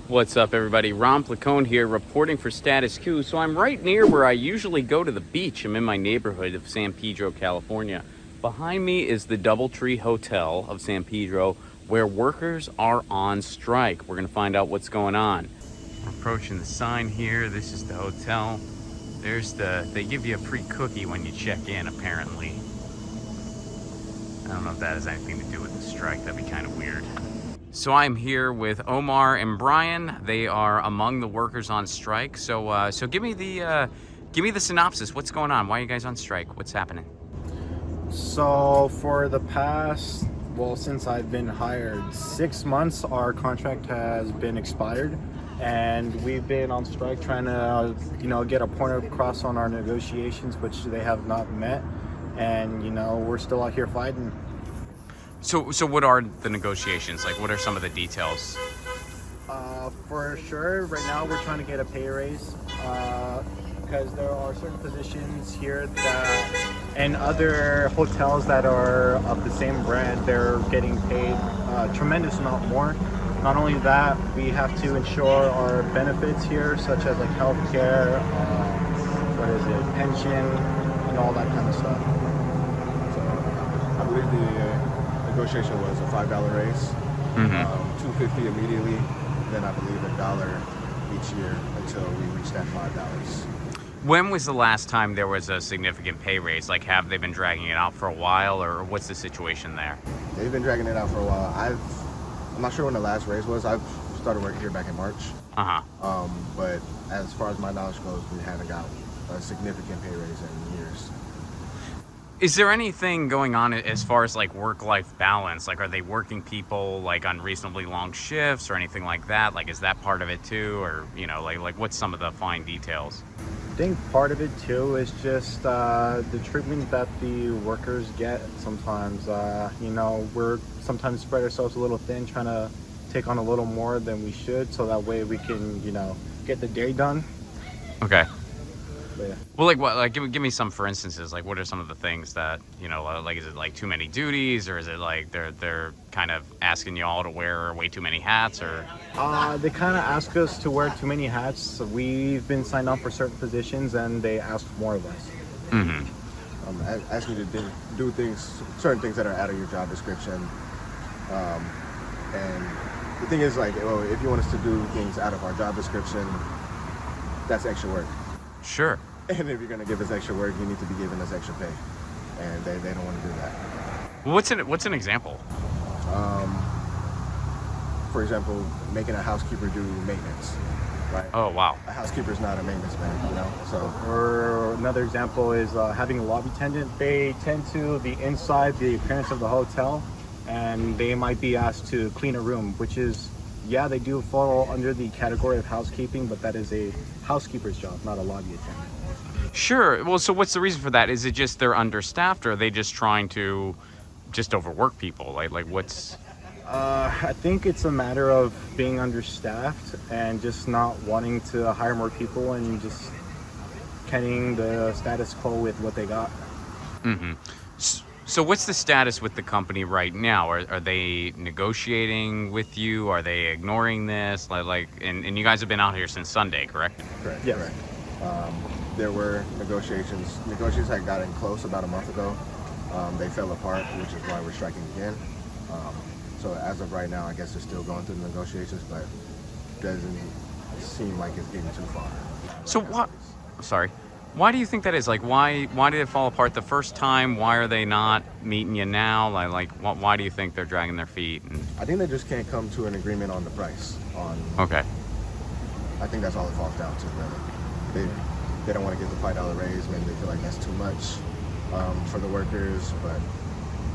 What's up, everybody? Ron Placone here, reporting for Status Coup. So I'm right near where I usually go to the beach. I'm in my neighborhood of San Pedro, California. Behind me is the Doubletree Hotel of San Pedro, where workers are on strike. We're gonna find out what's going on. We're approaching the sign here. This is the hotel. They give you a free cookie when you check in, apparently. I don't know if that has anything to do with the strike. That'd be kind of weird. So I'm here with Omar and Brian. They are among the workers on strike. So give me the synopsis. What's going on? Why are you guys on strike? What's happening? So for the past, since I've been hired, 6 months, our contract has been expired, and we've been on strike trying to, get a point across on our negotiations, which they have not met, and we're still out here fighting. So what are the negotiations? Like, what are some of the details? For sure, right now we're trying to get a pay raise, because there are certain positions here that, and other hotels that are of the same brand, they're getting paid a tremendous amount more. Not only that, we have to ensure our benefits here, such as like healthcare, pension, and all that kind of stuff. So I believe the negotiation was a $5 raise, $2.50 immediately, then I believe $1 each year until we reach that $5. When was the last time there was a significant pay raise? Like, have they been dragging it out for a while, or what's the situation there? They've been dragging it out for a while. I'm not sure when the last raise was. I've started working here back in March. But as far as my knowledge goes, we haven't got a significant pay raise in years. Is there anything going on as far as like work-life balance? Like, are they working people like unreasonably long shifts or anything like that? Like, is that part of it too? Or, like what's some of the fine details? I think part of it too is just the treatment that the workers get sometimes. We're sometimes spread ourselves a little thin, trying to take on a little more than we should, so that way we can, get the day done. Okay. Yeah. Well, like what? Like, give me some for instances. Like, what are some of the things that like, is it like too many duties, or is it like they're kind of asking you all to wear way too many hats, or? They kind of ask us to wear too many hats. So we've been signed up for certain positions, and they ask more of us. Asking you to do certain things that are out of your job description, and the thing is, like, if you want us to do things out of our job description, that's extra work. Sure. And if you're going to give us extra work, you need to be giving us extra pay. And they don't want to do that. Well, what's an example? For example, making a housekeeper do maintenance, right? Oh, wow. A housekeeper's not a maintenance man, So, or another example is having a lobby attendant. They tend to be inside the appearance of the hotel, and they might be asked to clean a room, which is, they do fall under the category of housekeeping, but that is a housekeeper's job, not a lobby attendant. Sure. Well, so what's the reason for that? Is it just they're understaffed, or are they just trying to just overwork people? Like what's? I think it's a matter of being understaffed and just not wanting to hire more people and just getting the status quo with what they got. So what's the status with the company right now? Are they negotiating with you? Are they ignoring this? And you guys have been out here since Sunday, correct? Correct. Yes. Correct. There were negotiations. Negotiations had gotten close about a month ago. They fell apart, which is why we're striking again. So as of right now, I guess they're still going through the negotiations, but it doesn't seem like it's getting too far. So what? Sorry. Why do you think that is? Like, why did it fall apart the first time? Why are they not meeting you now? Why do you think they're dragging their feet? I think they just can't come to an agreement on the price. Okay. I think that's all it falls down to, really. They don't want to give the $5 raise. Maybe they feel like that's too much for the workers, but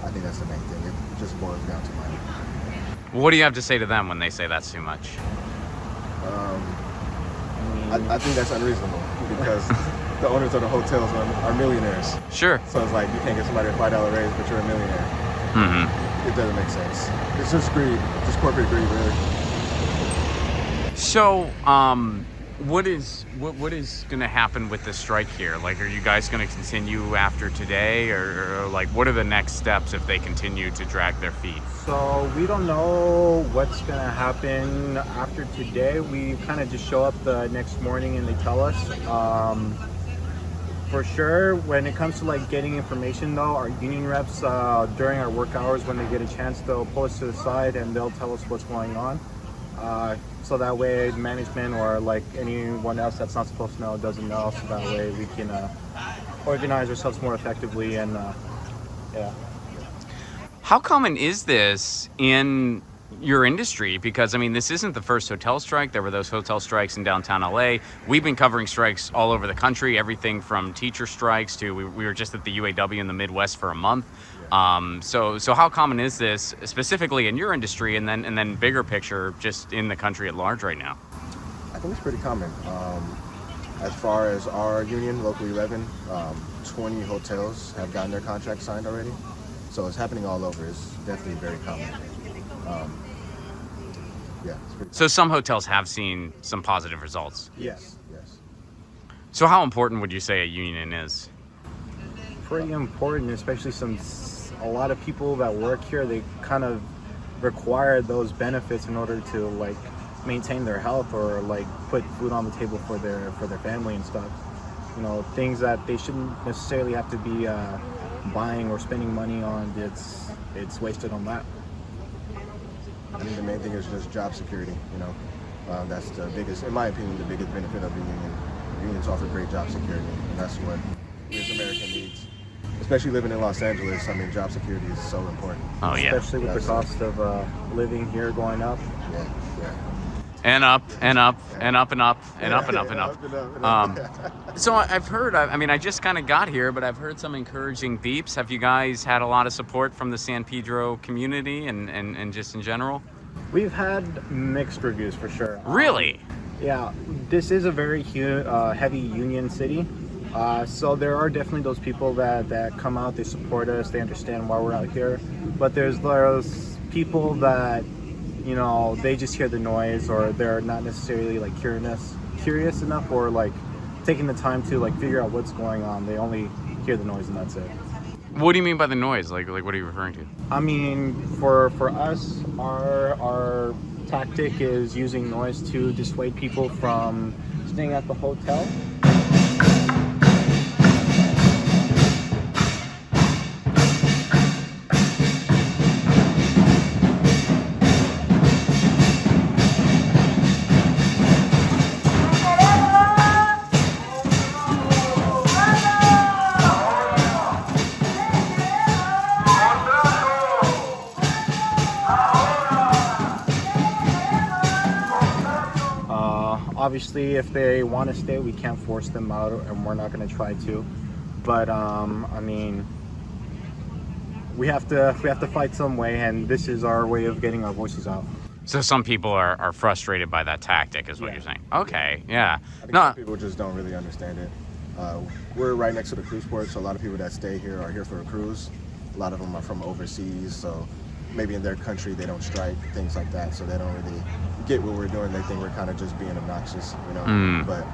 I think that's the main thing. It just boils down to money. What do you have to say to them when they say that's too much? I think that's unreasonable because the owners of the hotels are millionaires. Sure. So it's like you can't give somebody a $5 raise, but you're a millionaire. It doesn't make sense. It's just greed, just corporate greed, really. So, what is going to happen with the strike here? Like, are you guys going to continue after today, or like, what are the next steps if they continue to drag their feet? So we don't know what's going to happen after today. We kind of just show up the next morning and they tell us. For sure, when it comes to like getting information though, our union reps during our work hours, when they get a chance, they'll pull us to the side and they'll tell us what's going on. So that way management or like anyone else that's not supposed to know doesn't know, so that way we can organize ourselves more effectively. And yeah. How common is this in your industry? Because I mean, this isn't the first hotel strike. There were those hotel strikes in downtown LA. We've been covering strikes all over the country, everything from teacher strikes to we were just at the UAW in the Midwest for a month. So how common is this specifically in your industry, and then bigger picture just in the country at large right now? I think it's pretty common. As far as our union, Local 11, 20 hotels have gotten their contract signed already. So it's happening all over. It's definitely very common. Yeah. It's pretty So some hotels have seen some positive results. Yes. Yes. So how important would you say a union is? Pretty important, especially since a lot of people that work here, they kind of require those benefits in order to like maintain their health or like put food on the table for their family and stuff. You know, things that they shouldn't necessarily have to be buying or spending money on. It's wasted on that. I think the main thing is just job security. You know, that's the biggest, in my opinion, the biggest benefit of the union. Unions offer great job security, and that's what we as American needs. Especially living in Los Angeles, I mean, job security is so important. Oh yeah. Especially with the cost of living here going up. Yeah. And up and up and up and up and up and up and up. So I've heard, I mean, I just kind of got here, but I've heard some encouraging beeps. Have you guys had a lot of support from the San Pedro community and just in general? We've had mixed reviews for sure. Really? Yeah, this is a very heavy union city. So there are definitely those people that come out, they support us, they understand why we're out here. But there's those people that, you know, they just hear the noise, or they're not necessarily like curious enough, or like taking the time to like figure out what's going on. They only hear the noise and that's it. What do you mean by the noise? Like what are you referring to? I mean, for us, our tactic is using noise to dissuade people from staying at the hotel. Obviously, if they want to stay, we can't force them out, and we're not going to try to. But I mean, we have to fight some way, and this is our way of getting our voices out. So some people are frustrated by that tactic, is what you're saying. Okay, yeah. I think some people just don't really understand it. We're right next to the cruise port, so a lot of people that stay here are here for a cruise. A lot of them are from overseas, so maybe in their country they don't strike, things like that, so they don't really get what we're doing. They think we're kind of just being obnoxious, you know. But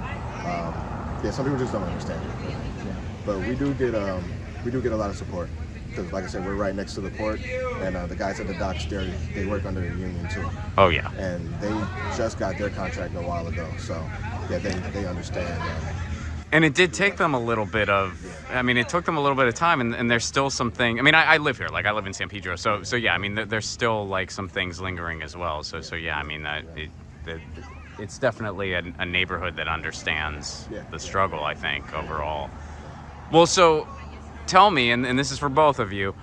yeah, some people just don't understand it. Yeah. But we do get a lot of support, because like I said, we're right next to the port, and the guys at the docks there, they work under the union too. Oh yeah. And they just got their contract a while ago, so yeah, they understand. And it did take them a little bit of, I mean, it took them a little bit of time, and there's still something, I mean, I live here, like I live in San Pedro, so yeah, I mean, there's still like some things lingering as well, so yeah, I mean, it's definitely a neighborhood that understands the struggle, I think, overall. Well, so tell me, and this is for both of you,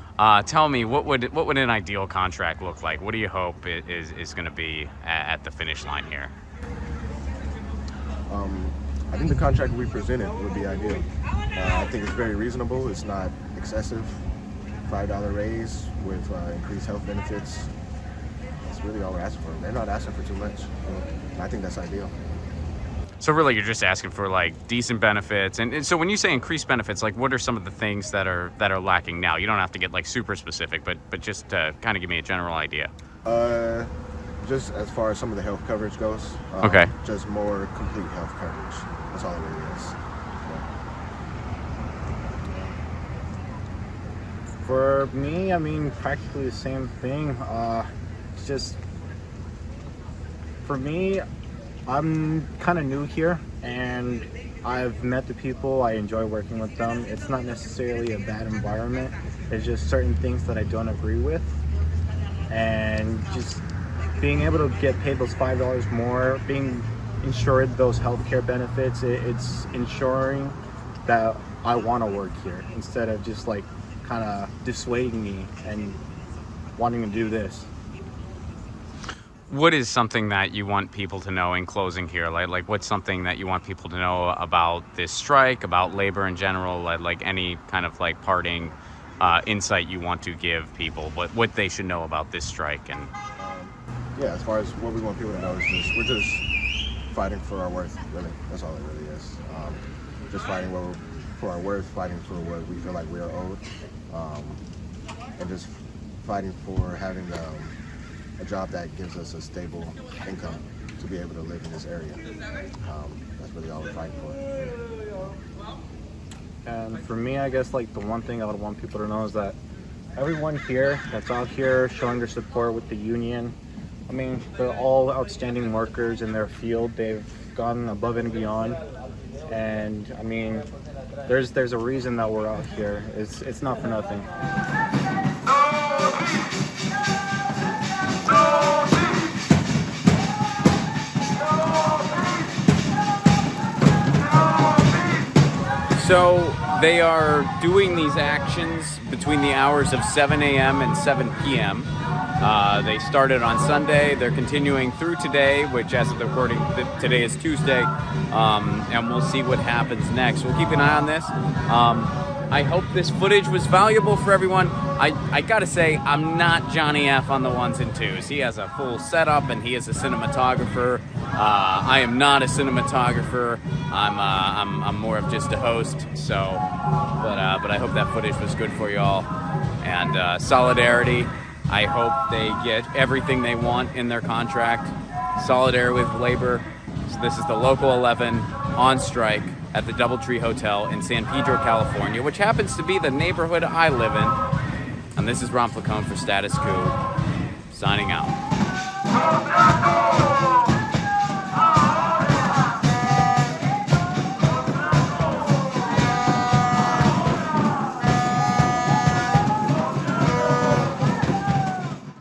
tell me, what would an ideal contract look like? What do you hope is going to be at the finish line here? I think the contract we presented would be ideal. I think it's very reasonable. It's not excessive. $5 raise with increased health benefits. That's really all we're asking for. They're not asking for too much. I think that's ideal. So really, you're just asking for like decent benefits, and so when you say increased benefits, like what are some of the things that are lacking now? You don't have to get like super specific, but just kind of give me a general idea. Just as far as some of the health coverage goes. Okay. Just more complete health coverage. That's all it really is. For me, I mean, practically the same thing. It's just, for me, I'm kind of new here, and I've met the people. I enjoy working with them. It's not necessarily a bad environment. It's just certain things that I don't agree with, and just being able to get paid those $5 more, being insured those healthcare benefits, it's ensuring that I want to work here instead of just like kind of dissuading me and wanting to do this. What is something that you want people to know in closing here? Like what's something that you want people to know about this strike, about labor in general, like any kind of like parting insight you want to give people, what they should know about this strike? And yeah, as far as what we want people to know is we're just fighting for our worth, really. That's all it really is. Just fighting for our worth, fighting for what we feel like we are owed, and just fighting for having a job that gives us a stable income to be able to live in this area. That's really all we're fighting for. And for me, I guess like the one thing I would want people to know is that everyone here that's out here showing their support with the union, I mean, they're all outstanding workers in their field. They've gone above and beyond. And I mean, there's a reason that we're out here. It's not for nothing. so they are doing these actions between the hours of 7 a.m. and 7 p.m. They started on Sunday. They're continuing through today, which as of the recording, today is Tuesday, and we'll see what happens next. We'll keep an eye on this. I hope this footage was valuable for everyone. I gotta say, I'm not Johnny F on the ones and twos. He has a full setup and he is a cinematographer. I am not a cinematographer. I'm more of just a host. So, but I hope that footage was good for you all. And solidarity. I hope they get everything they want in their contract. Solidarity with labor. So this is the Local 11 on strike at the Doubletree Hotel in San Pedro, California, which happens to be the neighborhood I live in. And this is Ron Placone for Status Coup, signing out.